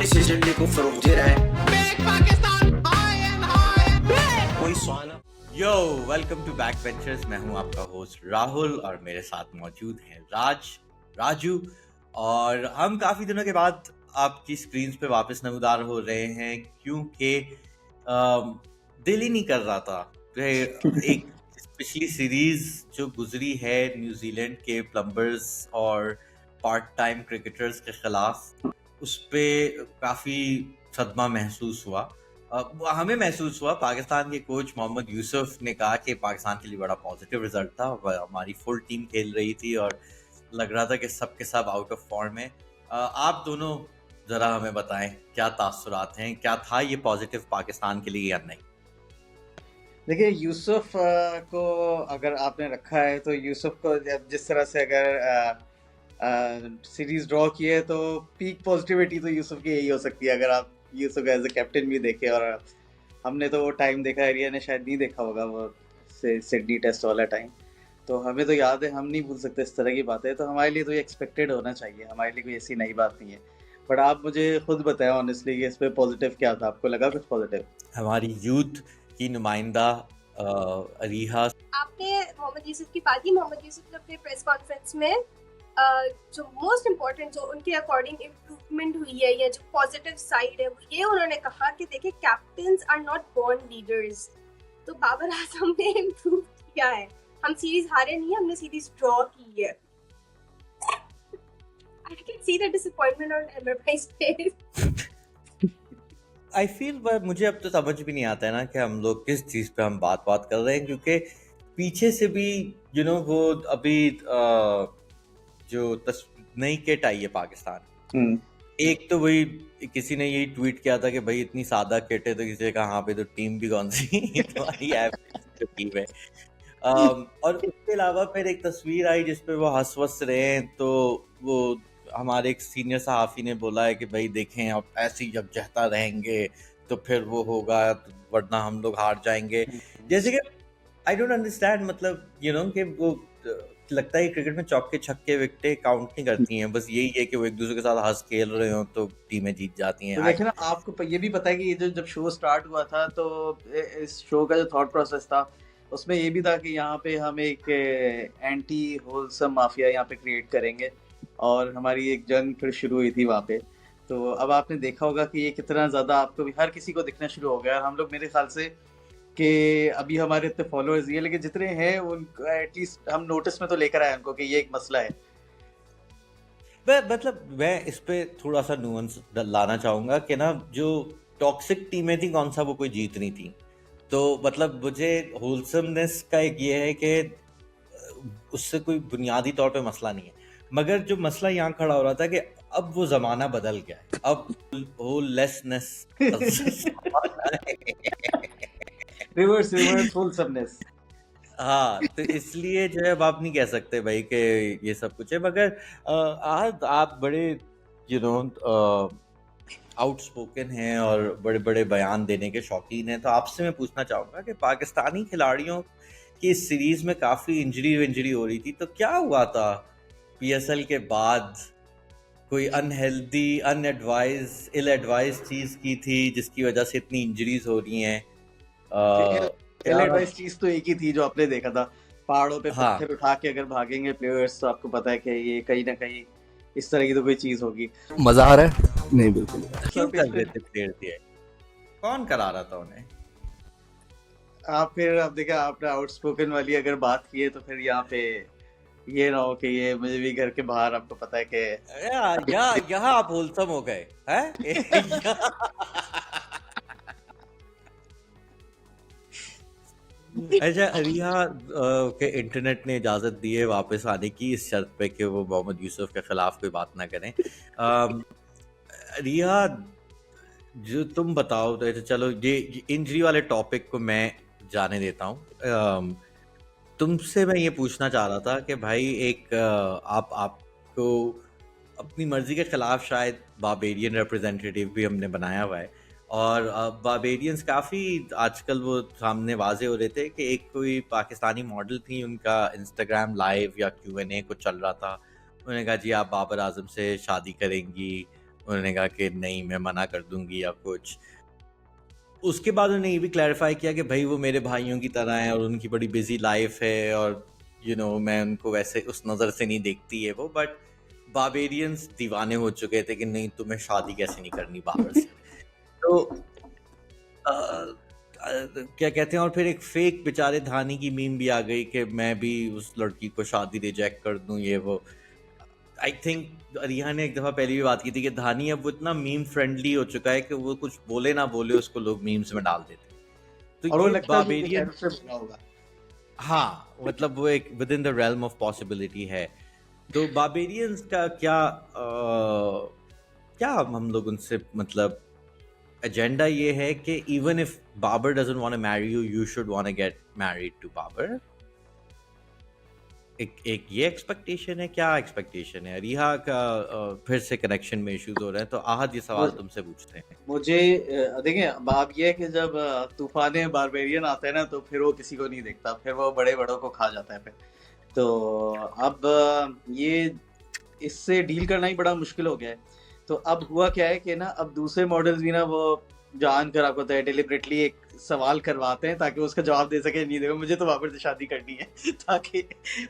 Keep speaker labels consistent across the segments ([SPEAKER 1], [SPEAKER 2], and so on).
[SPEAKER 1] इस झंडे को फरोग दे रहा है। कोई sauna
[SPEAKER 2] yo welcome to back ventures. मैं हूं आपका होस्ट राहुल और मेरे साथ मौजूद हैं राजू और हम काफ़ी दिनों के बाद आपकी स्क्रीन्स पे वापस नमूदार हो रहे हैं क्योंकि दिल ही नहीं कर रहा था एक पिछली सीरीज जो गुजरी है न्यूजीलैंड के प्लम्बर्स और पार्ट टाइम क्रिकेटर्स के खिलाफ, उस पर काफ़ी सदमा महसूस हुआ। हमें महसूस हुआ, पाकिस्तान के कोच मोहम्मद यूसुफ ने कहा कि पाकिस्तान के लिए बड़ा पॉजिटिव रिजल्ट था। हमारी फुल टीम खेल रही थी और लग रहा था कि सब के सब आउट ऑफ फॉर्म है। आप दोनों ज़रा हमें बताएं क्या तासुरात हैं, क्या था ये पॉजिटिव पाकिस्तान के लिए या नहीं?
[SPEAKER 3] देखिए, यूसुफ को अगर आपने रखा है तो यूसुफ को जिस तरह से अगर सीरीज ड्रॉ की है तो पीक पॉजिटिविटी तो यूसुफ की यही हो सकती है। अगर आप यूसुफ एज ए कैप्टन भी देखें, और हमने तो वो टाइम देखा, एरिया ने शायद नहीं देखा होगा वो सिडनी टेस्ट वाला टाइम, तो हमें तो याद है, हम नहीं भूल सकते इस तरह की बातें। तो हमारे लिए तो ये एक्सपेक्टेड होना चाहिए, हमारे लिए कोई ऐसी नई बात नहीं है। बट आप मुझे खुद बताएं ऑनेस्टली कि इस पे पॉजिटिव क्या था, आपको लगा कुछ पॉजिटिव?
[SPEAKER 2] हमारी यूथ की नुमाइंदा अरीहा,
[SPEAKER 4] आपने मोहम्मद यूसुफ की बात की। मोहम्मद यूसुफ ने अपने प्रेस कॉन्फ्रेंस में जो मोस्ट इम्पोर्टेंट जो उनके अकॉर्डिंग इम्प्रूवमेंट हुई है या जो पॉजिटिव साइड है वो ये उन्होंने कहा कि देखिए, captains are not born leaders. तो बाबर आजम ने इम्प्रूव किया है। हम सीरीज हारे नहीं है, हमने सीरीज ड्रॉ की है। I can see the disappointment on everybody's face.
[SPEAKER 2] I feel मुझे अब तो समझ भी नहीं आता है ना कि हम लोग किस चीज़ पे हम बात कर रहे हैं, क्योंकि पीछे से भी वो अभी जो नई किट आई है पाकिस्तान, एक तो वही किसी ने यही ट्वीट किया था कि भाई इतनी सादा किट है, तो किसी ने कहा हाँ पे तो टीम भी कौन सी तुम्हारी टीम है। और उसके अलावा फिर एक तस्वीर आई जिसपे वो हंस रहे हैं, तो वो हमारे एक सीनियर सहाफ़ी ने बोला है कि भाई देखें अब ऐसे ही जब जहता रहेंगे तो फिर वो होगा, वरना हम लोग हार जाएंगे। जैसे कि आई डोंट अंडरस्टैंड, मतलब कि वो लगता है क्रिकेट में चौके छक्के विकेटें काउंट नहीं करती हैं, बस यही है कि वो एक दूसरे के साथ हंस खेल रहे हो तो टीमें जीत जाती हैं।
[SPEAKER 3] तो देखिए ना, आपको ये भी पता है कि ये जब शो स्टार्ट हुआ था तो इस शो का जो थॉट प्रोसेस था उसमें ये भी था कि यहाँ पे हम एक एंटी होलसम माफिया यहाँ पे क्रिएट करेंगे, और हमारी एक जंग फिर शुरू हुई थी वहाँ पे। तो अब आपने देखा होगा कि ये कितना ज़्यादा आपको भी हर किसी को दिखना शुरू हो गया। हम लोग, मेरे ख्याल से कि अभी हमारे इतने फॉलोअर्स ये, लेकिन जितने हैं उनको एटलीस्ट हम नोटिस में तो लेकर आए उनको कि ये एक मसला है।
[SPEAKER 2] मतलब मैं इस पे थोड़ा सा नुआंस लाना चाहूँगा कि ना, जो टॉक्सिक टीमें थी कौन सा वो कोई जीत नहीं थी। तो मतलब मुझे होलसमनेस का एक ये है कि उससे कोई बुनियादी तौर पे मसला नहीं है, मगर जो मसला यहाँ खड़ा हो रहा था कि अब वो ज़माना बदल गया है, अब होललेसनेस
[SPEAKER 3] रिवर्स होलसमनेस।
[SPEAKER 2] हाँ, तो इसलिए जो है अब आप नहीं कह सकते भाई कि ये सब कुछ है। मगर आज आप बड़े आउटस्पोकन हैं और बड़े बड़े बयान देने के शौकीन हैं, तो आपसे मैं पूछना चाहूँगा कि पाकिस्तानी खिलाड़ियों की इस सीरीज़ में काफ़ी इंजरी हो रही थी, तो क्या हुआ था पीएसएल के बाद? कोई अनहेल्दी, इल एडवाइज चीज़ की थी जिसकी वजह से इतनी इंजरीज हो रही हैं?
[SPEAKER 3] एडवाइस चीज तो एक ही थी जो आपने देखा था, पहाड़ों पे
[SPEAKER 2] हाँ,
[SPEAKER 3] पत्थर उठा के अगर भागेंगे प्लेयर्स तो आपको पता है कि ये कहीं ना कहीं इस तरह की तो कोई चीज होगी।
[SPEAKER 5] मजा आ रहा है? नहीं, बिल्कुल।
[SPEAKER 2] क्यों कर रहे थे प्लेयर दिए? कौन करा रहा था उन्हें?
[SPEAKER 3] आप फिर अब देखिए, आपने आउटस्पोकन वाली अगर बात की है तो फिर यहाँ पे ये ना हो कि ये मुझे भी घर के बाहर, आपको पता है कि
[SPEAKER 2] यहाँ आप होलसम हो गए हैं? अच्छा, अरिहा के इंटरनेट ने इजाज़त दी है वापस आने की, इस शर्त पे कि वो मोहम्मद यूसुफ के खिलाफ कोई बात ना करें। रिया, जो तुम बताओ, तो चलो ये इंजरी वाले टॉपिक को मैं जाने देता हूँ। तुमसे मैं ये पूछना चाह रहा था कि भाई एक आपको अपनी मर्जी के खिलाफ शायद बारबेरियन रिप्रेजेंटेटिव भी हमने बनाया हुआ है, और बारबेरियंस काफ़ी आजकल वो सामने वाजे हो रहे थे कि एक कोई पाकिस्तानी मॉडल थी, उनका इंस्टाग्राम लाइव या Q&A कुछ चल रहा था। उन्होंने कहा जी आप बाबर आजम से शादी करेंगी, उन्होंने कहा कि नहीं मैं मना कर दूंगी या कुछ। उसके बाद उन्होंने ये भी क्लैरिफाई किया कि भाई वो मेरे भाइयों की तरह हैं और उनकी बड़ी बिजी लाइफ है और मैं उनको वैसे उस नज़र से नहीं देखती है वो, बट बार्बेरियंस दीवाने हो चुके थे कि नहीं तुम्हें शादी कैसे नहीं करनी बाबर से। तो क्या कहते हैं, और फिर एक फेक बेचारे धानी की मीम भी आ गई कि मैं भी उस लड़की को शादी रिजेक्ट कर दूं ये वो। आई थिंक अरिहा ने एक दफ़ा पहले भी बात की थी कि धानी अब वो इतना मीम फ्रेंडली हो चुका है कि वो कुछ बोले ना बोले उसको लोग मीम्स में डाल देते। तो
[SPEAKER 3] और वो
[SPEAKER 2] ये
[SPEAKER 3] लगता है कि
[SPEAKER 2] बार्बेरियन,
[SPEAKER 3] कैरेक्टर बना होगा।
[SPEAKER 2] हाँ मतलब वो एक with in the realm of possibility है। तो बार्बेरियंस का क्या हम लोग उनसे मतलब एजेंडा ये है कि even if Babar doesn't want to marry you, you should want to get married to Babar. एक ये एक्सपेक्टेशन है, क्या एक्सपेक्टेशन है? रिहा का फिर से कनेक्शन में इश्यूज हो रहे हैं, तो आहद ये सवाल तुमसे पूछते हैं।
[SPEAKER 3] मुझे देखिए बात ये है कि जब तूफान बारबेरियन आता है ना तो फिर वो किसी को नहीं देखता, फिर वो बड़े बड़ों को खा जाता है फिर। तो अब ये इससे डील करना ही बड़ा मुश्किल हो गया है। तो अब हुआ क्या है कि ना अब दूसरे मॉडल्स भी ना वो जान कर आपको डेलिबरेटली एक सवाल करवाते हैं ताकि उसका जवाब दे सके, नहीं देखो मुझे तो बाबर से शादी करनी है ताकि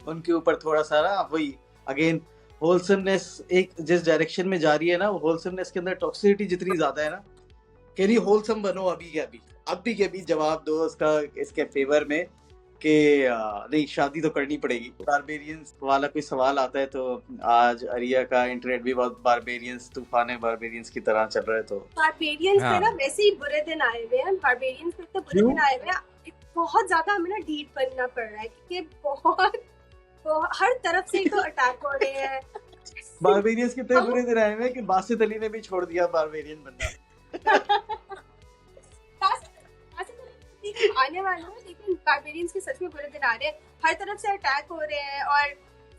[SPEAKER 3] उनके ऊपर थोड़ा सा ना वही अगेन होलसमनेस एक जिस डायरेक्शन में जा रही है ना, वो होलसमनेस के अंदर टॉक्सिसिटी जितनी ज्यादा है ना कि नहीं होलसम बनो अभी के अभी जवाब दो उसका इसके फेवर में कि नहीं शादी तो करनी पड़ेगी। बारबेरियंस वाला कोई सवाल आता है तो आज अरिया का इंटरनेट भी बहुत बारबेरियंस तूफान बारबेरियंस की तरह चल रहा है। तो
[SPEAKER 4] बारबेरियंस
[SPEAKER 2] हाँ।
[SPEAKER 4] पे ना वैसे ही बुरे दिन आए हुए हैं, बारबेरियंस पे तो बुरे
[SPEAKER 3] क्यों?
[SPEAKER 4] दिन आए हुए हैं, बहुत ज्यादा हमें ना डीट बनना पड़ रहा है क्योंकि बहुत हर तरफ से तो अटैक हो रहे हैं।
[SPEAKER 3] बारबेरियंस कितने बुरे दिन आए हैं कि बासित अली ने भी छोड़ दिया बारबेरियन बनना।
[SPEAKER 4] आने वाले हैं लेकिन बारबेरियंस के सच में बुरे दिन आ रहे हैं, हर तरफ से अटैक हो रहे हैं और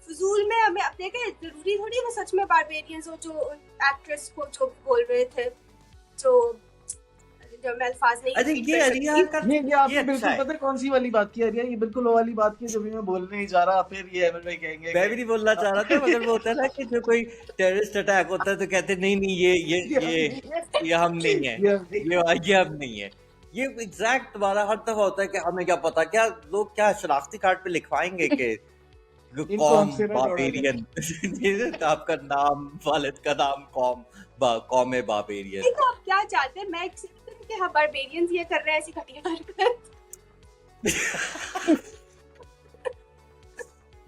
[SPEAKER 4] फजूल में हमें अब देखे जरूरी थोड़ी वो सच में बारबेरियंस हो जो एक्ट्रेस को जो बोल रहे थे जो मैं अल्फाज नहीं
[SPEAKER 2] अरे ये अरिया का
[SPEAKER 3] ये आपने
[SPEAKER 2] ये अच्छा
[SPEAKER 3] बिल्कुल
[SPEAKER 2] है।
[SPEAKER 3] पता है कौन सी वाली बात की अरिया, ये बिल्कुल वो वाली बात की जो भी मैं बोलने नहीं जा रहा, फिर ये अहमद भाई कहेंगे
[SPEAKER 2] मैं भी नहीं बोलना चाह रहा था, मगर वो होता है ना कि जो कोई टेररिस्ट अटैक होता है तो कहते हैं नहीं नहीं ये हम नहीं है, ये हम नहीं है। ये एग्जैक्ट तुम्हारा हर दफा होता है कि हमें क्या पता, क्या लोग क्या शनाख्ती कार्ड पे लिखवाएंगे कि
[SPEAKER 3] इनको
[SPEAKER 2] कौम
[SPEAKER 3] हमसे ना जोड़ा
[SPEAKER 2] बाबेरियन आपका नाम वालिद का नाम कौम है बाबेरियन।
[SPEAKER 4] देखो आप क्या चाहते हैं, मैं एक्सेप्ट करूं कि हाँ बारबेरियंस ये कर रहे हैं ऐसी घटिया हरकत।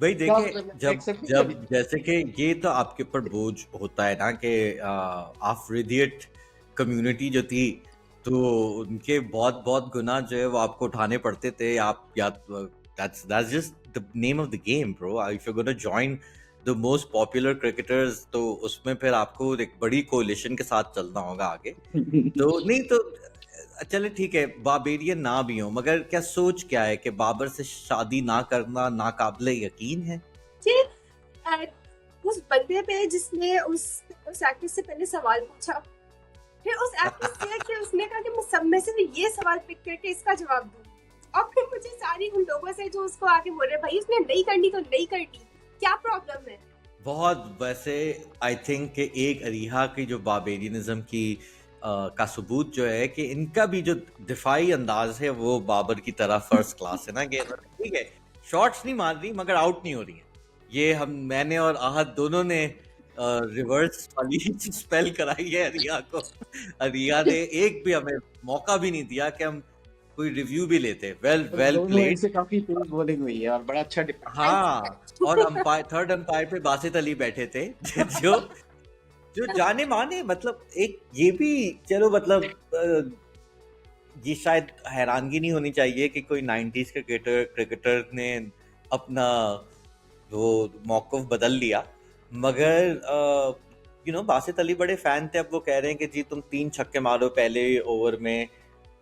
[SPEAKER 2] भाई
[SPEAKER 3] क्या
[SPEAKER 2] देखे
[SPEAKER 3] मतलब है?
[SPEAKER 2] जब
[SPEAKER 3] accept नहीं
[SPEAKER 2] जब
[SPEAKER 3] करी?
[SPEAKER 2] जैसे कि ये तो आपके ऊपर बोझ होता है ना कि आफ्रिदियत कम्युनिटी जो थी तो उनके बहुत बहुत गुना जो है वो आपको उठाने पड़ते थे। आप या that's just the name of the game bro, if you're going to join the most popular cricketers तो उसमें फिर आपको एक बड़ी कोलिशन के साथ चलना होगा आगे। तो नहीं तो चले ठीक है बाबेरियन ना भी हो, मगर क्या सोच क्या है कि बाबर से शादी ना करना नाकाबिले यकीन है?
[SPEAKER 4] उस बंदे पे जिसने उस एक्ट्रेस से पहले सवाल पूछा, फिर उस एक्ट्रेस से कि उसने कहा कि मैं सब में से ये सवाल पिक करके इसका जवाब दूं, और फिर मुझे सारी उन लोगों से जो उसको आके बोल रहे भाई उसने नहीं करनी तो नहीं करनी, क्या प्रॉब्लम है?
[SPEAKER 2] बहुत वैसे आई थिंक कि एक अरिहा की जो बाबेरियनिज्म की का सबूत जो है कि इनका भी जो दिफाई अंदाज है वो बाबर की तरह फर्स्ट क्लास है ना कि ठीक है शॉट्स नहीं मार रही मगर आउट नहीं हो रही है। ये मैंने और आहद दोनों ने रिवर्स वाली स्पेल कराई है अरिया को। अरिया ने एक भी हमें मौका भी नहीं दिया कि हम कोई रिव्यू भी लेते। वेल प्लेड
[SPEAKER 3] से काफी तेज बॉलिंग हुई है और बड़ा अच्छा डिफेंस।
[SPEAKER 2] हाँ, और थर्ड अंपायर पे बासित अली बैठे थे जो जाने माने, मतलब एक ये भी चलो मतलब ये शायद हैरानगी नहीं होनी चाहिए कि कोई 90s क्रिकेटर ने अपना वो मौक़िफ़ बदल लिया, मगर बासित अली बड़े फैन थे। अब वो कह रहे हैं कि जी तुम 3 छक्के मारो पहले ओवर में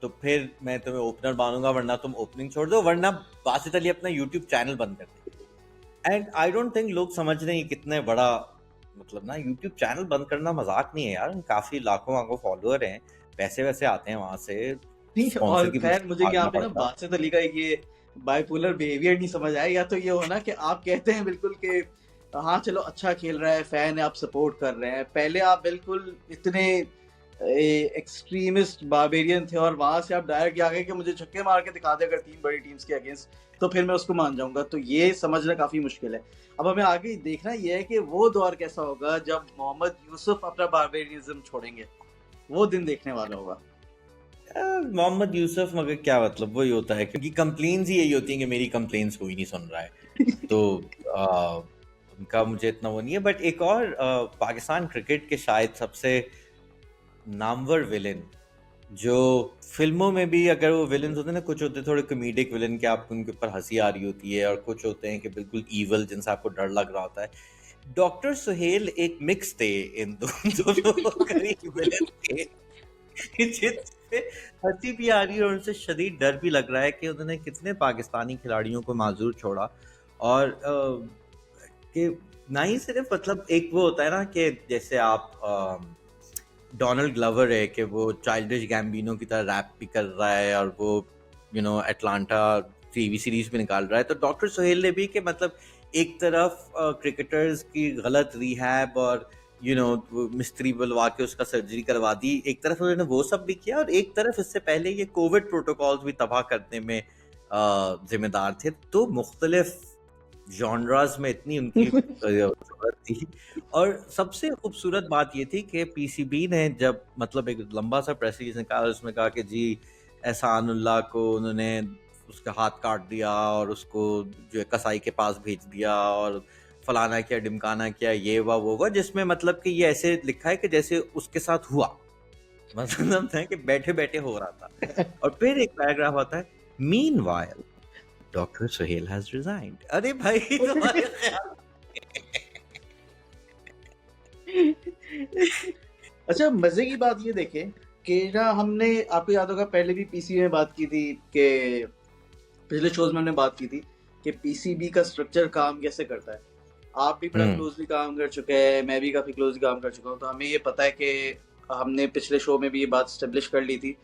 [SPEAKER 2] तो फिर मैं तुम्हें ओपनर मानूंगा, वरना तुम ओपनिंग छोड़ दो, वरना बासित अली अपना यूट्यूब चैनल बंद कर दे। एंड आई डोंट थिंक लोग समझ रहे हैं कितने बड़ा मतलब ना यूट्यूब चैनल बंद करना मजाक नहीं है यार। काफी लाखों फॉलोअर हैं, पैसे वैसे आते हैं वहां से।
[SPEAKER 3] और खैर मुझे यहाँ पे ना बासित अली का ये बाइपोलर बिहेवियर नहीं समझ आया। या तो ये हो ना कि आप कहते हैं बिल्कुल कि हाँ चलो अच्छा खेल रहा है, फैन है, आप सपोर्ट कर रहे हैं। पहले आप बिल्कुल इतने एक्सट्रीमिस्ट बार्बेरियन थे और वहां से आप डायरेक्ट आ गए कि मुझे छक्के मार के दिखा दे अगर 3 बड़ी टीम्स के अगेंस्ट, तो फिर मैं उसको मान जाऊंगा। तो ये समझना काफी मुश्किल है। अब हमें आगे देखना ये है कि वो दौर कैसा होगा जब मोहम्मद यूसुफ अपना बार्बेरियनिज्म छोड़ेंगे। वो दिन देखने वाला होगा।
[SPEAKER 2] मोहम्मद यूसुफ, मगर क्या मतलब वही होता है, क्योंकि कंप्लेन्स ही यही होती है कि मेरी कंप्लेन्स कोई नहीं सुन रहा है, तो उनका मुझे इतना वो नहीं है। बट एक और पाकिस्तान क्रिकेट के शायद सबसे नामवर विलन, जो फिल्मों में भी अगर वो विलन होते हैं ना, कुछ होते हैं थोड़े कॉमेडिक विलन के आपको उनके ऊपर हंसी आ रही होती है, और कुछ होते हैं कि बिल्कुल ईवल जिनसे आपको डर लग रहा होता है। डॉक्टर सुहेल एक मिक्स थे इन दोनों करीब विलन थे, जिससे हंसी भी आ रही है और उनसे शदीद डर भी लग रहा है कि उन्होंने कितने पाकिस्तानी खिलाड़ियों को माजूर छोड़ा। और कि ना ही सिर्फ मतलब एक वो होता है ना कि जैसे आप डोनाल्ड ग्लवर है कि वो चाइल्डिश गैम्बिनो की तरह रैप भी कर रहा है और वो अटलांटा टीवी सीरीज भी निकाल रहा है, तो डॉक्टर सुहेल ने भी कि मतलब एक तरफ क्रिकेटर्स की गलत रिहैब और मिस्त्री बुलवा के उसका सर्जरी करवा दी, एक तरफ उन्होंने वो सब भी किया, और एक तरफ इससे पहले ये कोविड प्रोटोकॉल्स भी तबाह करने में जिम्मेदार थे। तो मुख्तलिफ जॉनरास में इतनी उनकी जरूरत थी। और सबसे खूबसूरत बात ये थी कि पीसीबी ने जब मतलब एक लंबा सा प्रेस रिलीज निकाला, उसमें कहा कि जी एहसानुल्लाह को उन्होंने उसका हाथ काट दिया और उसको जो है कसाई के पास भेज दिया और फलाना किया ढिमकाना किया, ये हुआ वो हुआ, जिसमें मतलब कि ये ऐसे लिखा है कि जैसे उसके साथ हुआ, मतलब है कि बैठे बैठे हो रहा था। और फिर एक पैराग्राफ आता है, मीनवाइल डॉक्टर सुहेल हैज रिजाइन्ड। अरे भाई तुम्हारे ख्याल
[SPEAKER 3] अच्छा, मजे की बात ये देखें कि ना हमने, आपको याद होगा पहले भी पीसीबी में बात की थी कि पिछले शोज में हमने बात की थी कि पीसीबी का स्ट्रक्चर काम कैसे करता है। आप भी बड़ा क्लोजली काम कर चुके हैं, मैं भी काफी क्लोजली काम कर चुका हूँ, तो हमें ये पता है कि हमने पिछले शो में भी ये बात स्टेब्लिश कर ली थी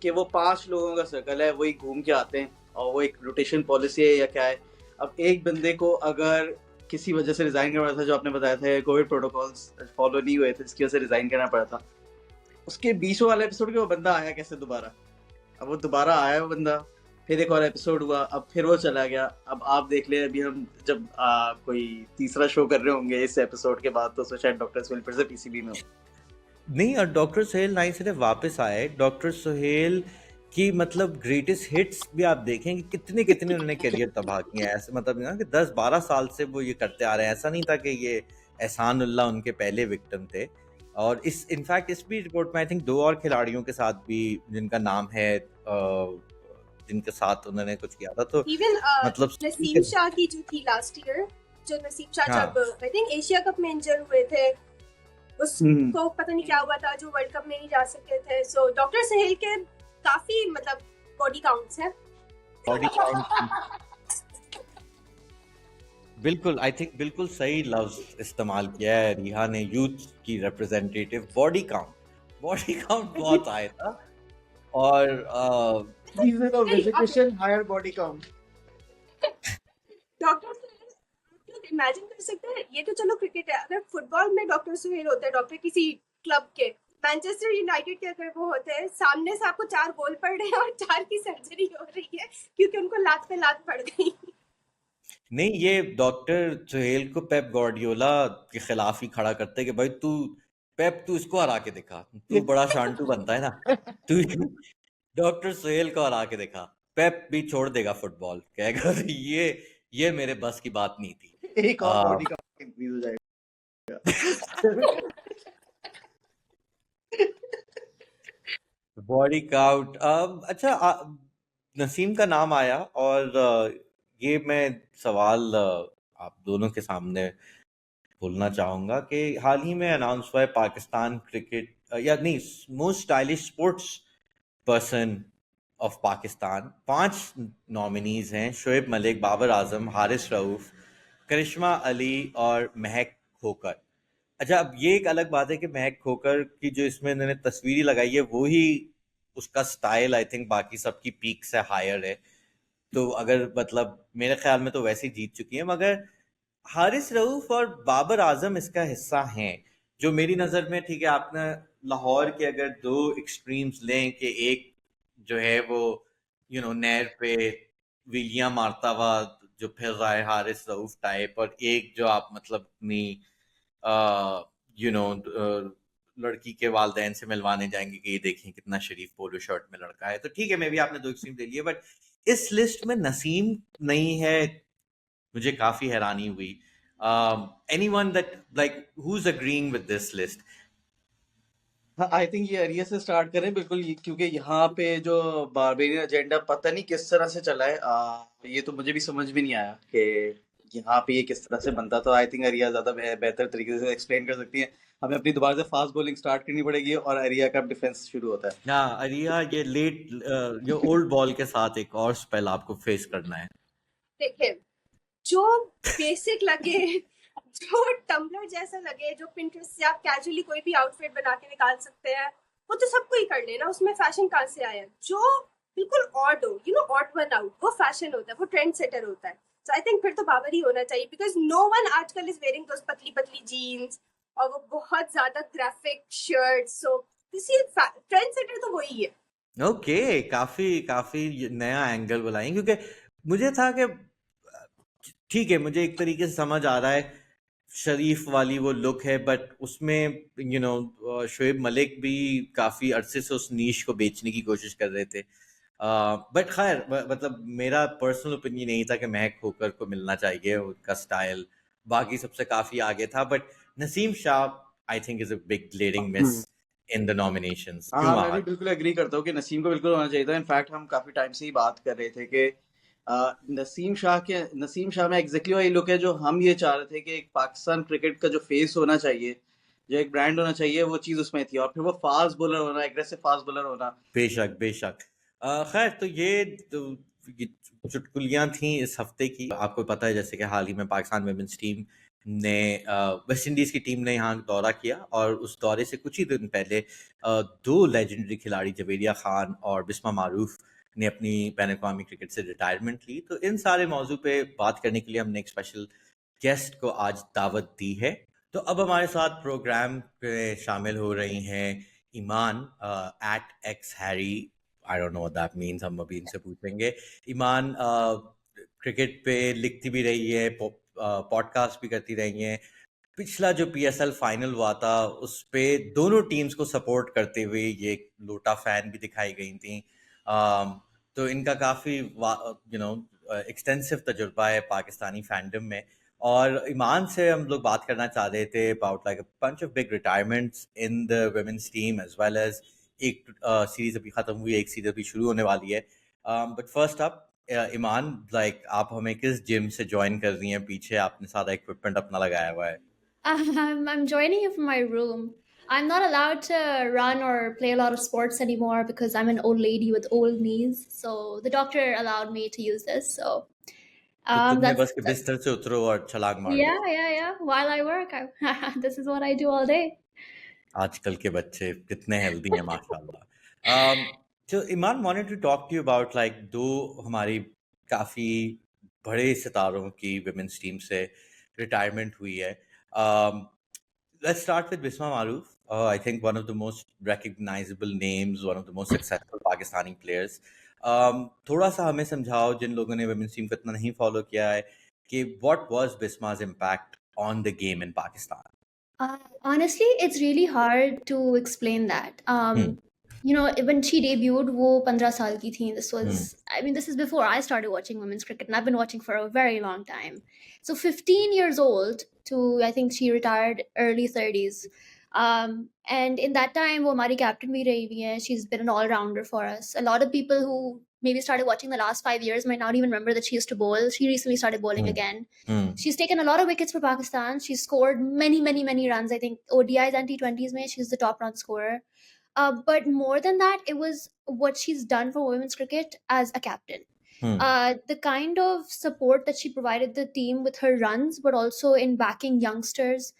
[SPEAKER 3] कि वो 5 लोगों का सर्कल है, वही घूम के आते हैं और वो एक रोटेशन पॉलिसी है या क्या है। अब एक बंदे को अगर किसी वजह से रिजाइन करना पड़ा था, जो आपने बताया था कोविड प्रोटोकॉल्स फॉलो नहीं हुए थे, जिसकी वजह से रिजाइन करना पड़ा था, उसके 20 वाले एपिसोड के वो बंदा आया कैसे दोबारा? अब वो दोबारा आया वो बंदा, फिर एक और एपिसोड हुआ, अब फिर वो चला गया। अब आप देख ले, अभी हम जब कोई तीसरा शो कर रहे होंगे इस एपिसोड के बाद, तो शायद डॉक्टर सुहेल फिर से पीसीबी में हो।
[SPEAKER 2] नहीं, और डॉक्टर सुहेल ना ही सिर्फ वापस आए, डॉक्टर सुहेल की मतलब ग्रेटेस्ट हिट्स भी आप देखेंगे कितने कितने उन्होंने करियर तबाह किए हैं। ऐसे मतलब ना कि 10-12 साल से वो ये करते आ रहे हैं, ऐसा नहीं था कि ये एहसानुल्लाह उनके पहले विक्टिम थे। और इस इनफैक्ट इस भी रिपोर्ट में आई थिंक 2 और खिलाड़ियों के साथ भी जिनका नाम है जिनके साथ उन्होंने कुछ किया था, तो
[SPEAKER 4] इवन
[SPEAKER 2] मतलब
[SPEAKER 4] नसीम शाह की जो थी लास्ट ईयर, जो नसीम शाह जब आई थिंक एशिया कप में इंजर हुए थे, उसको पता नहीं क्या हुआ था, जो वर्ल्ड कप में नहीं जा सके थे। सो डॉक्टर सुहेल के काफी मतलब बॉडी काउंट्स हैं।
[SPEAKER 2] बॉडी काउंट बिल्कुल, आई थिंक बिल्कुल सही लफ्ज इस्तेमाल किया है रिहा ने, यूथ की रिप्रेजेंटेटिव। बॉडी काउंट बहुत आया था। और
[SPEAKER 3] reason of resignation, higher body count.
[SPEAKER 4] Doctor Suhail imagine कर सकते हैं, ये तो चलो क्रिकेट है, अगर फुटबॉल में डॉक्टर सुहेल होता है, डॉक्टर किसी क्लब के, मैनचेस्टर यूनाइटेड के अगर वो होते हैं, सामने से आपको 4 गोल पड़ रहे हैं और 4 की सर्जरी हो रही है क्योंकि उनको लात पे लात पड़ गई।
[SPEAKER 2] नहीं, ये डॉक्टर सुहेल को पेप गार्डियोला के खिलाफ ही खड़ा करते हैं कि भाई तू इसको हरा के दिखा, तू बड़ा शांटू बनता है ना, तू डॉक्टर सुहेल को हरा के दिखा, पेप भी छोड़ देगा फुटबॉल, कहेगा ये मेरे बस की बात नहीं थी।
[SPEAKER 3] एक और बॉडी काउंट इंक्रीज हो जाएगा।
[SPEAKER 2] Body count. अच्छा, नसीम का नाम आया और ये मैं सवाल आप दोनों के सामने बोलना चाहूंगा कि हाल ही में अनाउंस हुआ है पाकिस्तान क्रिकेट या नहीं most stylish sports person of Pakistan. 5 nominees हैं, शोएब मलिक, बाबर आजम, हारिस रऊफ, करिश्मा अली और महक खोकर। अच्छा, अब ये एक अलग बात है कि महक खोकर की जो इसमें इन्होंने तस्वीरी लगाई है, वो ही उसका स्टाइल आई थिंक बाकी सबकी पीक से हायर है, तो अगर मतलब मेरे ख्याल में तो वैसे ही जीत चुकी है। मगर हारिस रऊफ और बाबर आजम इसका हिस्सा हैं, जो मेरी नज़र में, ठीक है, आपने लाहौर के अगर दो एक्सट्रीम्स लें कि एक जो है वो नहर पे वीलियां मारता हुआ जो फिर रहा है हारिस रऊफ टाइप, और एक जो आप मतलब अपनी यू नो लड़की के वालदैन से मिलवाने जाएंगे कि ये देखें कितना शरीफ पोलो शर्ट में लड़का है, तो ठीक है, मे भी आपने दो एक्सट्रीम ले लिए, बट इस लिस्ट में नसीम नहीं है। मुझे काफी हैरानी हुई। Anyone that like who is agreeing with this list?
[SPEAKER 3] हाँ, आई थिंक ये एरिया से स्टार्ट करें बिल्कुल, क्योंकि यहाँ पे जो बारबेरियन एजेंडा पता नहीं किस तरह से चला है, ये तो मुझे भी समझ में नहीं आया कि यहाँ पे ये किस तरह से बनता, तो आई थिंक एरिया ज्यादा बेहतर तरीके से एक्सप्लेन कर सकती है। हमें अपनी दोबारा से फास्ट बॉलिंग स्टार्ट करनी पड़ेगी और एरिया का डिफेंस शुरू होता है।
[SPEAKER 2] हाँ, अरिया, ये लेट जो ओल्ड बॉल के साथ एक और स्पेल आपको फेस करना है।
[SPEAKER 4] देखिए, जो बेसिक लगे, जो टम्बलर जैसा लगे, जो पिंटरेस्ट से आप कैजुअली कोई भी आउटफिट बना के निकाल सकते हैं, वो तो सबको ही कर लेना, उसमें फैशन कहाँ से आया? जो बिल्कुल ऑड हो, ऑड वन आउट, वो फैशन होता है, वो ट्रेंड सेटर होता है। सो आई थिंक फिर तो बाबर ही होना चाहिए, बिकॉज नो वन आजकल इज वेयरिंग दोस पतली पतली जीन्स और वो बहुत ज्यादा ग्राफिक शर्ट। सो किसी ट्रेंड सेटर तो वही है।
[SPEAKER 2] ओके, काफी काफी नया एंगल बुलाएं, क्योंकि मुझे था कि ठीक है, मुझे एक तरीके से समझ आ रहा है, शरीफ वाली वो लुक है, बट उसमें शोएब मलिक भी काफी अरसे से उस नीश को बेचने की कोशिश कर रहे थे। बट खैर, मतलब मेरा पर्सनल ओपिनियन यही था कि महक होकर को मिलना चाहिए, उनका स्टाइल बाकी सबसे काफी आगे था, but Naseem Shah I think is a big glaring miss in the nominations. क्यों
[SPEAKER 3] हाँ, मैं भी
[SPEAKER 2] आहत?
[SPEAKER 3] बिल्कुल एग्री करता हूँ कि नसीम को बिल्कुल होना चाहिए था। इनफैक्ट हम काफी टाइम से ही बात कर रहे थे कि नसीम शाह में एग्जैक्टली वही लुक है जो हम ये चाह रहे थे कि एक पाकिस्तान क्रिकेट का जो फेस होना चाहिए, जो एक ब्रांड होना चाहिए, वो चीज उसमें थी। और फिर वो फास्ट बॉलर होना, एग्रेसिव फास्ट बॉलर होना।
[SPEAKER 2] बेशक बेशक। खैर, ये चुटकुलियां थी इस हफ्ते की। आपको पता है जैसे कि हाल ही में पाकिस्तान वुमेन्स टीम ने वेस्ट इंडीज की टीम ने यहाँ दौरा किया, और उस दौरे से कुछ ही दिन पहले दो लेजेंडरी खिलाड़ी जवेरिया खान और बिस्मा मारूफ ने अपनी बैन अवी क्रिकेट से रिटायरमेंट ली। तो इन सारे मौजू पे बात करने के लिए हमने एक स्पेशल गेस्ट को आज दावत दी है। तो अब हमारे साथ प्रोग्राम पे शामिल हो रही हैं ईमान @xharry। I don't know what that means, हम अभी इनसे पूछेंगे। ईमान क्रिकेट पे लिखती भी रही है, पॉडकास्ट भी करती रही हैं। पिछला जो पीएसएल फाइनल हुआ था उस पे दोनों टीम्स को सपोर्ट करते हुए ये लोटा फैन भी दिखाई गई थी। तो इनका काफ़ी एक्सटेंसिव तजुर्बा है पाकिस्तानी फैंडम में। और ईमान से हम लोग बात करना चाह रहे थे about like a bunch of big retirements in the women's team, as well as एक सीरीज अभी खत्म हुई है, एक सीरीज अभी शुरू होने वाली है। But first up, Iman, like आप हमें किस जिम से ज्वाइन कर रही हैं? पीछे आपने सारा इक्विपमेंट अपना लगाया हुआ है।
[SPEAKER 6] I'm joining you from my room. I'm not allowed to run or play a lot of sports anymore because I'm an old lady with old knees. So the doctor allowed me to use this. So
[SPEAKER 2] तो तुमने
[SPEAKER 6] that's
[SPEAKER 2] बस के बिस्तर से उतरो और छलांग मार दो।
[SPEAKER 6] yeah. While I work, this is what I do all day.
[SPEAKER 2] आजकल के बच्चे कितने हेल्दी हैं, माशाल्लाह। तो Iman, wanted to talk to you about like दो हमारी काफ़ी बड़े सितारों की वुमेन्स टीम से रिटायरमेंट हुई है। Let's start with Bisma Maroof. I think one of the most recognizable names, one of the most successful Pakistani players. थोड़ा सा हमें समझाओ, जिन लोगों ने वुमेन्स टीम को इतना नहीं फॉलो किया है, कि what was Bisma's impact on the game in Pakistan?
[SPEAKER 6] Honestly, it's really hard to explain that. When she debuted, वो 15 साल की थी. This is before I started watching women's cricket, and I've been watching for a very long time. So 15 years old to, I think she retired early 30s. And in that time, वो हमारी captain भी रही हुई है. She's been an all-rounder for us. A lot of people who maybe started watching the last 5 years might not even remember that she used to bowl. She recently started bowling again. She's taken a lot of wickets for Pakistan. She's scored many, many, many runs. I think ODIs and T20s mein, she's the top run scorer. But more than that, it was what she's done for women's cricket as a captain. The kind of support that she provided the team with her runs, but also in backing youngsters.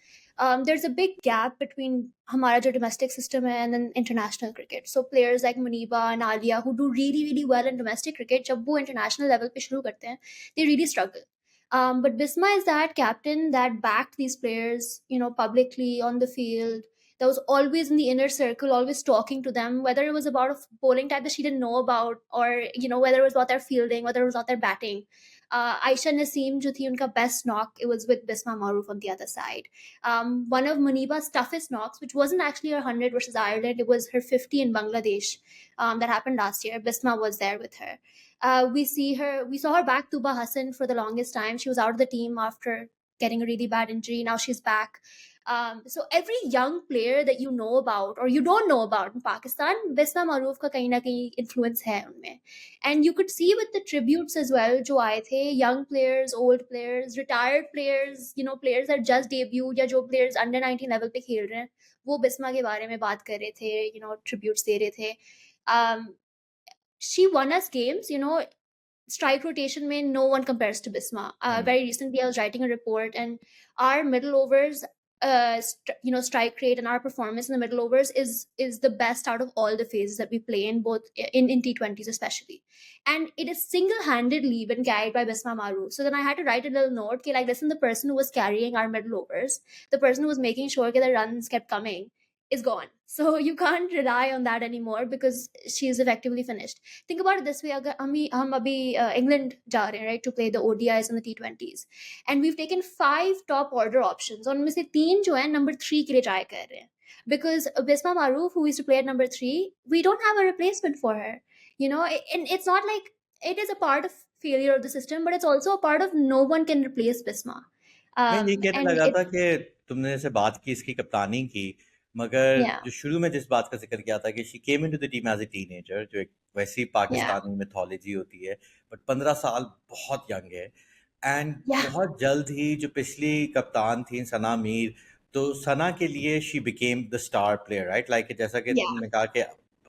[SPEAKER 6] There's a big gap between हमारा जो domestic system है and then international cricket. So players like Muniba and Alia who do really, really well in domestic cricket, जब वो international level पे शुरू करते हैं, they really struggle. But Bisma is that captain that backed these players, publicly on the field. That was always in the inner circle, always talking to them, whether it was about a bowling type that she didn't know about, or whether it was about their fielding, whether it was about their batting. Aisha Naseem, jo thi unka best knock, it was with Bisma Maroof on the other side. One of Muniba's toughest knocks, which wasn't actually her 100 versus Ireland, it was her 50 in Bangladesh, that happened last year. Bisma was there with her. We saw her back, Tuba Hassan, for the longest time. She was out of the team after getting a really bad injury. Now she's back. So every young player that you know about or you don't know about in Pakistan, Bisma Maroof ka kahin na kahin influence hai unme. And you could see with the tributes as well, jo aaye the, young players, old players, retired players, players that just debuted, ya jo players under 19 level pe khel rahe hain, wo Bisma ke bare mein baat kar rahe the, tributes de rahe the. She won us games, strike rotation mein no one compares to Bisma. Very recently I was writing a report, and our middle overs strike rate and our performance in the middle overs is the best out of all the phases that we play in, both in T20s especially, and it is single-handedly been carried by Bisma Maroof. So then I had to write a little note, like, listen, the person who was carrying our middle overs, the person who was making sure the runs kept coming, is gone. So you can't rely on that anymore because she's effectively finished. Think about it this way, agar hum abhi England ja rahe hain, right, to play the ODIs and the T20s, and we've taken 5 top order options, और उनमें से 3 जो है number 3 के लिए try कर रहे हैं, because Bisma Maroof, who used to play at number 3, we don't have a replacement for her, and it's not like it is a part of failure of the system, but it's also a part of no one can replace Bisma.
[SPEAKER 2] मैं ये कहने
[SPEAKER 6] And
[SPEAKER 2] लगा था कि तुमने जैसे बात की इसकी कप्तानी की, मगर
[SPEAKER 6] Yeah.
[SPEAKER 2] जो शुरू में जिस बात का जिक्र किया था कि she came into the team as a teenager, जो एक वैसी पाकिस्तानी मिथोलॉजी होती है, बट 15 साल बहुत यंग है, एंड
[SPEAKER 6] Yeah.
[SPEAKER 2] बहुत जल्द ही जो पिछली कप्तान थी सना मीर, तो सना के लिए she became the star player, right, like जैसा कि
[SPEAKER 6] Yeah.
[SPEAKER 2] तुमने कहा कि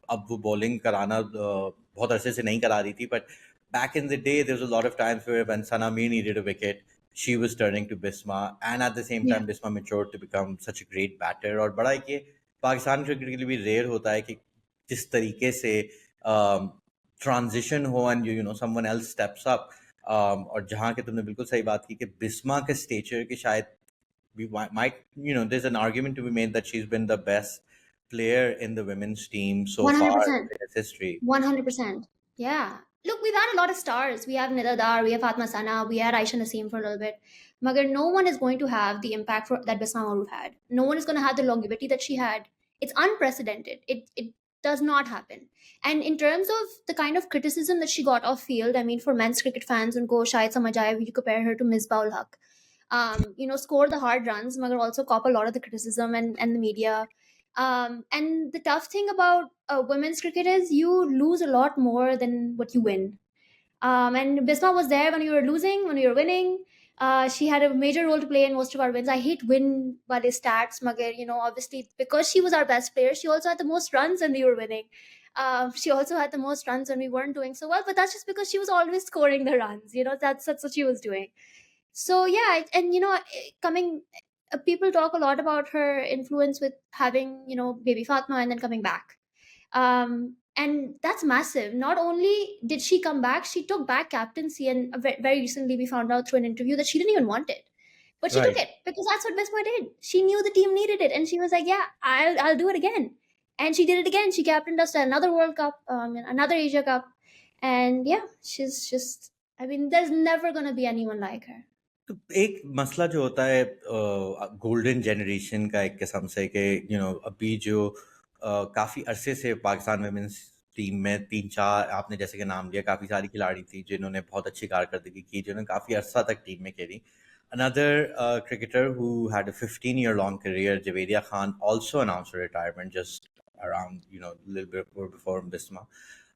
[SPEAKER 2] अब वो बॉलिंग कराना बहुत अरसे से नहीं करा रही थी, but back in the day there was a lot of times where when Sana Mir needed a wicket, she was turning to Bisma, and at the same time Bisma matured to become such a great batter. और बड़ा है कि Pakistan cricket के लिए भी rare होता है कि जिस तरीके से ट्रांजिशन हो and you know someone else steps up, और जहाँ के तुमने बिल्कुल सही बात की कि बिस्मा के स्टेचर के शायद we might, there's an argument to be made that she's been the best player in the women's team so far
[SPEAKER 6] 100%.
[SPEAKER 2] in its history.
[SPEAKER 6] 100%. Yeah. Look, we've had a lot of stars. We have Nida Dar, we have Fatma Sana, we had Aisha Naseem for a little bit. Magar, no one is going to have the impact that Bisma Maroof had. No one is going to have the longevity that she had. It's unprecedented. It does not happen. And in terms of the kind of criticism that she got off field, I mean, for men's cricket fans, unko shayad samajh aaya, you compare her to Misbah ul Haq. Score the hard runs, magar also cop a lot of the criticism and the media. And the tough thing about women's cricket is you lose a lot more than what you win. And Bisma was there when you were losing, when you were winning. She had a major role to play in most of our wins. I hate win by the stats, magar, obviously because she was our best player, she also had the most runs when we were winning. She also had the most runs when we weren't doing so well, but that's just because she was always scoring the runs. That's what she was doing. So yeah, and people talk a lot about her influence with having, baby Fatma and then coming back. And that's massive. Not only did she come back, she took back captaincy, and very recently we found out through an interview that she didn't even want it. But she took
[SPEAKER 2] Right.
[SPEAKER 6] it because that's what Bisma did. She knew the team needed it, and she was like, yeah, I'll do it again. And she did it again. She captained us to another World Cup, another Asia Cup. And yeah, she's just, I mean, there's never going to be anyone like her.
[SPEAKER 2] तो एक मसला जो होता है golden generation का एक किस्म से कि अभी जो काफ़ी अरसे से पाकिस्तान वुमेन्स टीम में 3-4 आपने जैसे कि नाम लिया, काफ़ी सारी खिलाड़ी थी जिन्होंने बहुत अच्छी कारकर्दगी की, जिन्होंने काफ़ी अरसा तक टीम में खेली. Another cricketer who had a 15-year long career, Javeria Khan, also announced her retirement just around, a little bit before Bisma.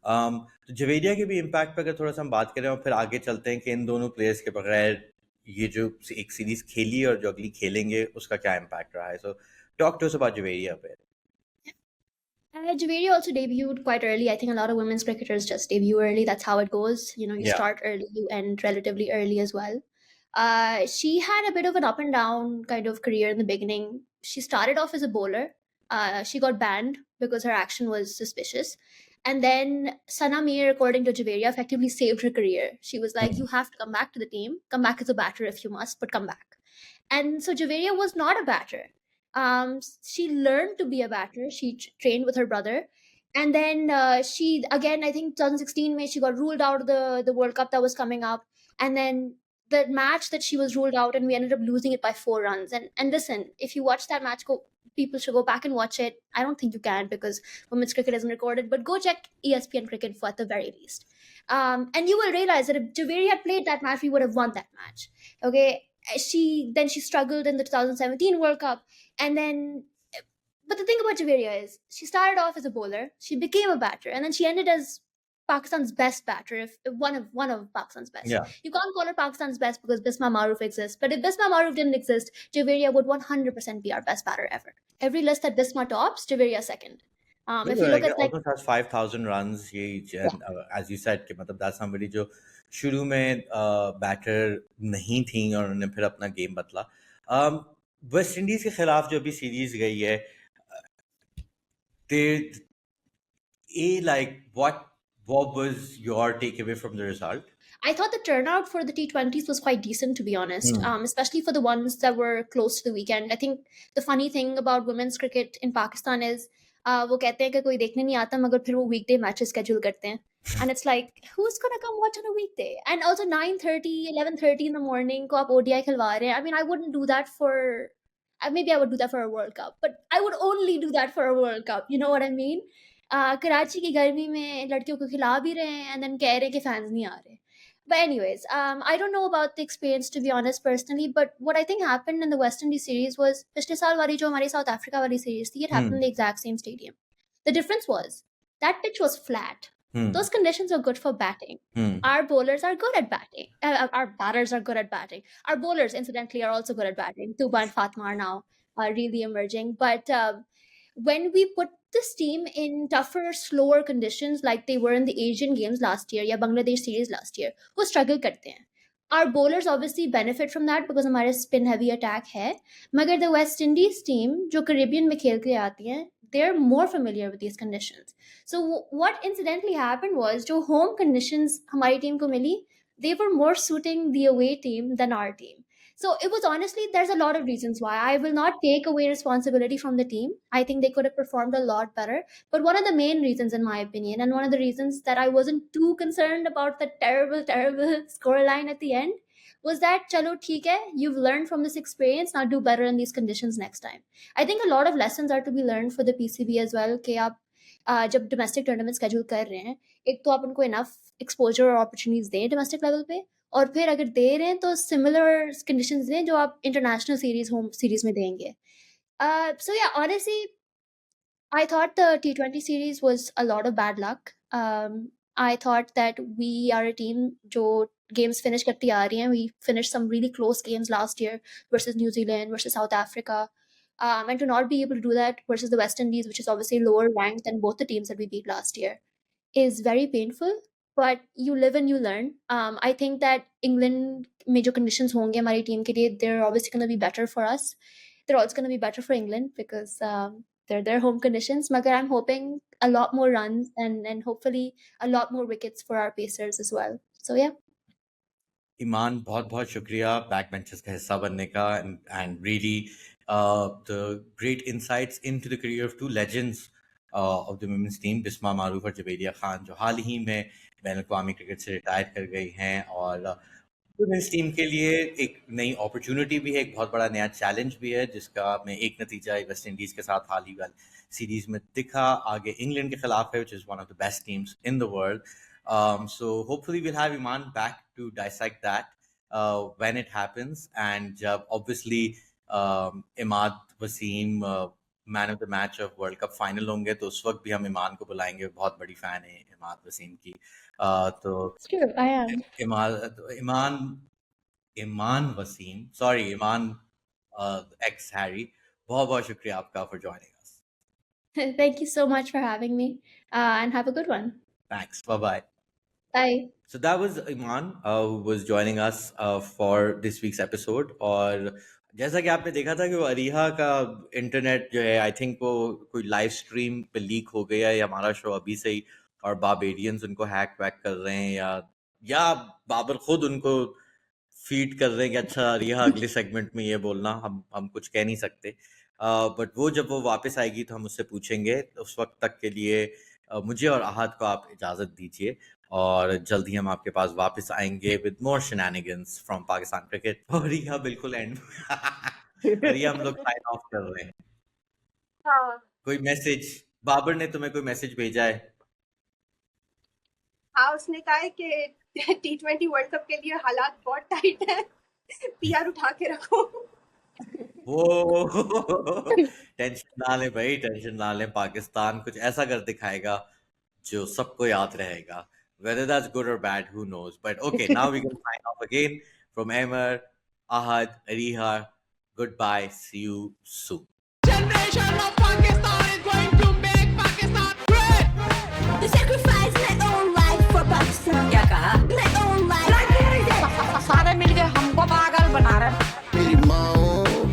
[SPEAKER 2] तो जवेरिया के भी इम्पैक्ट पर अगर थोड़ा सा हम बात करें और फिर आगे चलते हैं कि इन दोनों प्लेयर्स के बगैर ये जो एक सीरीज खेली और जो अगली खेलेंगे उसका क्या इम्पैक्ट रहा है. So talk to us about Javeria पे.
[SPEAKER 6] Javeria also debuted quite early. I think a lot of women's cricketers just debut early. That's how it goes. You
[SPEAKER 2] Yeah.
[SPEAKER 6] start early, you end relatively early as well. She had a bit of an up and down kind of career in the beginning. She started off as a bowler. She got banned because her action was suspicious. And then Sana Mir, according to Javeria, effectively saved her career. She was like, you have to come back to the team. Come back as a batter if you must, but come back. And so Javeria was not a batter. She learned to be a batter. She trained with her brother. And then she, again, I think 2016, May, she got ruled out of the World Cup that was coming up. And then the match that she was ruled out, and we ended up losing it by 4 runs. And listen, if you watch that match, people should go back and watch it. I don't think you can because women's cricket isn't recorded, but go check ESPN Cricket for at the very least. And you will realize that if Javeri had played that match, we would have won that match. Okay, she struggled in the 2017 World Cup, and then. But the thing about Javeria is she started off as a bowler, she became a batter, and then she ended as Pakistan's best batter, if one of Pakistan's best.
[SPEAKER 2] Yeah.
[SPEAKER 6] You can't call her Pakistan's best because Bisma Maroof exists. But if Bisma Maroof didn't exist, Javeria would 100% be our best batter ever. Every list that Bisma tops, Javeria second. If you look at like
[SPEAKER 2] almost has 5,000 runs. ये as you said कि मतलब that's somebody जो शुरू में batter नहीं थी और उन्होंने फिर अपना गेम बदला. वेस्ट इंडीज के खिलाफ जो अभी सीरीज गई है, what was your takeaway from the result?
[SPEAKER 6] I thought the turnout for the T20s was quite decent, to be honest, especially for the ones that were close to the weekend. I think the funny thing about women's cricket in Pakistan is वो कहते हैं कि कोई देखने नहीं आता मगर फिर वो weekday matches schedule करते हैं. And it's like, who's gonna come watch on a weekday? And also 9:30, 11:30 in the morning को आप ODI खिलवा रहे हैं. I mean, I wouldn't do that for... maybe I would do that for a World Cup, but I would only do that for a World Cup. You know what I mean? Karachi की गर्मी में लड़कियों को खिला भी रहे हैं and then कह रहे हैं कि fans नहीं आ रहे. But anyways, I don't know about the experience, to be honest, personally, but what I think happened in the West Indies series was पिछले साल वाली जो हमारी South Africa वाली series थी, it happened in the exact same stadium. The difference was that pitch was flat. Those conditions are good for batting. Our bowlers are good at batting. Our batters are good at batting. Our bowlers, incidentally, are also good at batting. Tuba and Fatma are now really emerging. But when we put this team in tougher, slower conditions like they were in the Asian Games last year, या Bangladesh series last year, वो struggle करते हैं. Our bowlers obviously benefit from that because हमारे spin heavy attack है. मगर the West Indies team जो Caribbean में खेल के आती हैं, they're more familiar with these conditions. So what incidentally happened was जो home conditions हमारी team को मिली, they were more suiting the away team than our team. So it was honestly, there's a lot of reasons why. I will not take away responsibility from the team. I think they could have performed a lot better. But one of the main reasons, in my opinion, and one of the reasons that I wasn't too concerned about the terrible, terrible scoreline at the end was that, chalo, theek hai, you've learned from this experience, now do better in these conditions next time. I think a lot of lessons are to be learned for the PCB as well, कि आप जब domestic tournament schedule कर रहे हैं, एक तो आप उनको enough exposure और opportunities दें domestic level पे, और फिर अगर दे रहे हैं तो सिमिलर कंडीशंस दें जो आप इंटरनेशनल सीरीज होम सीरीज में देंगे. So yeah, honestly, I thought the T20 series was a lot of bad luck. I thought that we are a team जो games finish करती आ रही हैं. We finished some really close games last year versus New Zealand, versus South Africa. And to not be able to do that versus the West Indies, which is obviously lower ranked than both the teams that we beat last year, is very painful. But you live and you learn. I think that England में जो conditions होंगे हमारी team के लिए, they're obviously going to be better for us. They're also going to be better for England because they're their home conditions. मगर I'm hoping a lot more runs and hopefully a lot more wickets for our pacers as well. So yeah.
[SPEAKER 2] ईमान बहुत बहुत शुक्रिया back benches का हिस्सा बनने का and really the great insights into the career of two legends of the women's team, Bisma मारूफ और जवेरिया खान, जो हाल ही में बैनुल-अक़वामी क्रिकेट से रिटायर कर गई हैं और वुमेन्स टीम के लिए एक नई अपॉर्चुनिटी भी है, एक बहुत बड़ा नया चैलेंज भी है, जिसका में एक नतीजा वेस्ट इंडीज के साथ हाल ही वाली सीरीज में दिखा. आगे इंग्लैंड के खिलाफ है, which is one of the best teams in the world. So hopefully we'll have Iman back to dissect that when it happens. And obviously Imad Wasim man of the match of world cup final होंगे तो उस वक्त भी हम ईमान को बुलाएंगे. बहुत बड़ी फैन है इमाद वसीम की. तो ईमान वसीम, सॉरी, ईमान एक्स हैरी, बहुत बहुत शुक्रिया आपका for joining us.
[SPEAKER 6] Thank you so much for having me and have a good one.
[SPEAKER 2] Thanks. Bye-bye.
[SPEAKER 6] Bye.
[SPEAKER 2] So that was Iman who was joining us for this week's episode. और जैसा कि आपने देखा था कि वो अरीहा का इंटरनेट जो है, आई थिंक वो कोई लाइव स्ट्रीम पे लीक हो गया है, हमारा शो अभी से ही और बार्बेडियंस उनको हैक वैक कर रहे हैं, या बाबर खुद उनको फीड कर रहे हैं कि अच्छा रिहा अगले सेगमेंट में ये बोलना, हम कुछ कह नहीं सकते। बट वो जब वो वापस आएगी तो हम उससे पूछेंगे। उस वक्त तक के लिए मुझे और आहद को आप इजाज़त दीजिए, और जल्द ही हम आपके पास वापस आएंगे with more shenanigans from Pakistan cricket. और रिहा बिल्कुल एंड रिहा हम लोग साइन ऑफ कर रहे हैं।
[SPEAKER 4] हाँ
[SPEAKER 2] कोई मैसेज, बाबर ने तुम्हें कोई मैसेज भेजा है?
[SPEAKER 4] हाँ, उसने कहा है कि T20 वर्ल्ड कप के लिए हालात बहुत टाइट है, पीआर उठा के रखो।
[SPEAKER 2] वो टेंशन ना लें भाई, टेंशन ना लें। पाकिस्तान कुछ ऐसा कर दिखाएगा जो सबको याद रहेगा। Whether that's good or bad, who knows? But okay, now we can sign off again from Emir, Ahad, Riha. Goodbye. See you soon.
[SPEAKER 7] Generation of Pakistan is going to make Pakistan great.
[SPEAKER 8] The sacrifice my own life for Pakistan. क्या कहा? My own life.
[SPEAKER 7] सारे मिलके हमको पागल बना रहे।
[SPEAKER 5] मेरी माँ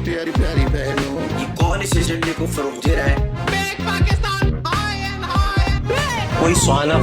[SPEAKER 5] प्यारी प्यारी बहनों,
[SPEAKER 1] ये कौन इस एजेंडे को फरोग दे रहा है?
[SPEAKER 7] Make Pakistan high and high and great.
[SPEAKER 1] कोई स्वाना